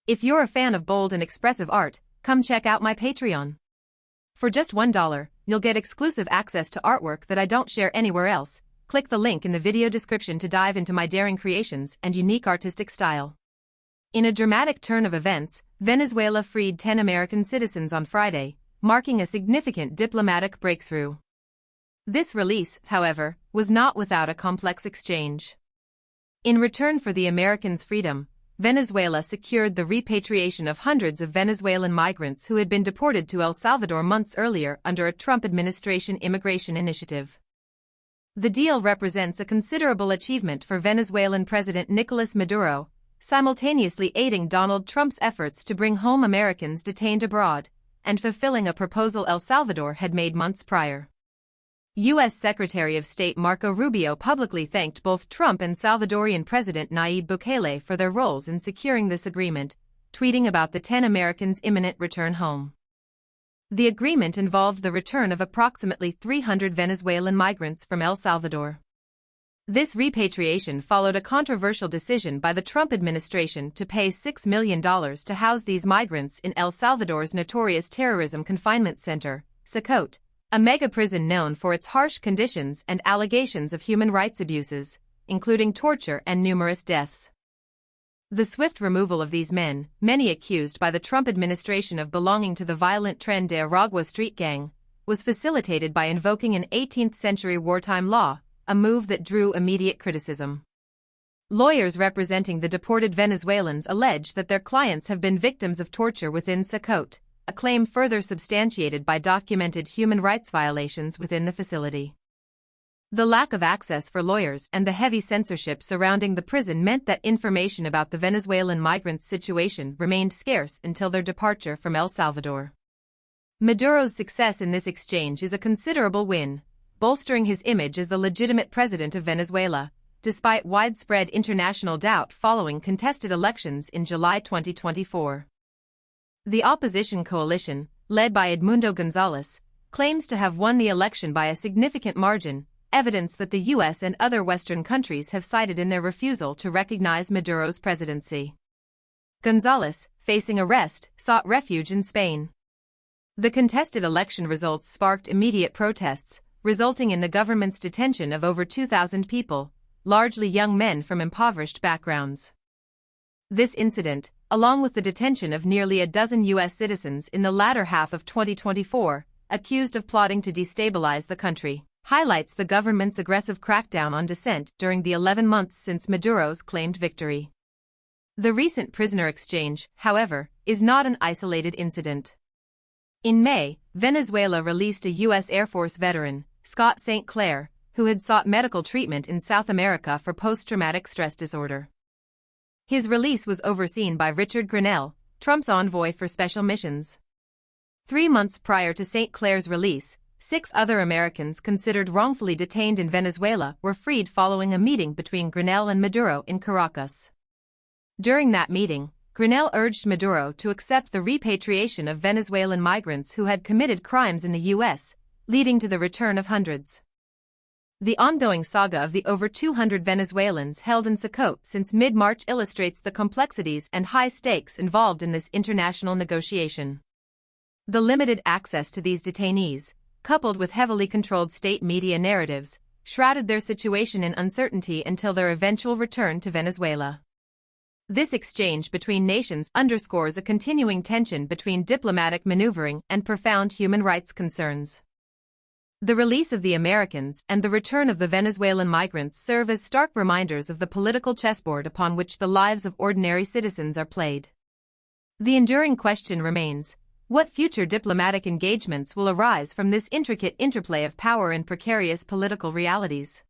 If you're a fan of bold and expressive art, come check out my Patreon. For just $1, you'll get exclusive access to artwork that I don't share anywhere else. Click the link in the video description to dive into my daring creations and unique artistic style. In a dramatic turn of events, Venezuela freed 10 American citizens on Friday, marking a significant diplomatic breakthrough. This release, however, was not without a complex exchange. In return for the Americans' freedom, Venezuela secured the repatriation of hundreds of Venezuelan migrants who had been deported to El Salvador months earlier under a Trump administration immigration initiative. The deal represents a considerable achievement for Venezuelan President Nicolas Maduro, simultaneously aiding Donald Trump's efforts to bring home Americans detained abroad, and fulfilling a proposal El Salvador had made months prior. U.S. Secretary of State Marco Rubio publicly thanked both Trump and Salvadorian President Nayib Bukele for their roles in securing this agreement, tweeting about the 10 Americans' imminent return home. The agreement involved the return of approximately 300 Venezuelan migrants from El Salvador. This repatriation followed a controversial decision by the Trump administration to pay $6 million to house these migrants in El Salvador's notorious terrorism confinement center, Sacote, a mega-prison known for its harsh conditions and allegations of human rights abuses, including torture and numerous deaths. The swift removal of these men, many accused by the Trump administration of belonging to the violent Tren de Aragua street gang, was facilitated by invoking an 18th-century wartime law, a move that drew immediate criticism. Lawyers representing the deported Venezuelans allege that their clients have been victims of torture within Sacote, a claim further substantiated by documented human rights violations within the facility. The lack of access for lawyers and the heavy censorship surrounding the prison meant that information about the Venezuelan migrants' situation remained scarce until their departure from El Salvador. Maduro's success in this exchange is a considerable win, bolstering his image as the legitimate president of Venezuela, despite widespread international doubt following contested elections in July 2024. The opposition coalition, led by Edmundo Gonzalez, claims to have won the election by a significant margin, evidence that the U.S. and other Western countries have cited in their refusal to recognize Maduro's presidency. Gonzalez, facing arrest, sought refuge in Spain. The contested election results sparked immediate protests, resulting in the government's detention of over 2,000 people, largely young men from impoverished backgrounds. This incident, along with the detention of nearly a dozen U.S. citizens in the latter half of 2024, accused of plotting to destabilize the country, highlights the government's aggressive crackdown on dissent during the 11 months since Maduro's claimed victory. The recent prisoner exchange, however, is not an isolated incident. In May, Venezuela released a U.S. Air Force veteran, Scott St. Clair, who had sought medical treatment in South America for post-traumatic stress disorder. His release was overseen by Richard Grenell, Trump's envoy for special missions. 3 months prior to St. Clair's release, 6 other Americans considered wrongfully detained in Venezuela were freed following a meeting between Grenell and Maduro in Caracas. During that meeting, Grenell urged Maduro to accept the repatriation of Venezuelan migrants who had committed crimes in the U.S., leading to the return of hundreds. The ongoing saga of the over 200 Venezuelans held in Sacote since mid-March illustrates the complexities and high stakes involved in this international negotiation. The limited access to these detainees, coupled with heavily controlled state media narratives, shrouded their situation in uncertainty until their eventual return to Venezuela. This exchange between nations underscores a continuing tension between diplomatic maneuvering and profound human rights concerns. The release of the Americans and the return of the Venezuelan migrants serve as stark reminders of the political chessboard upon which the lives of ordinary citizens are played. The enduring question remains: what future diplomatic engagements will arise from this intricate interplay of power and precarious political realities?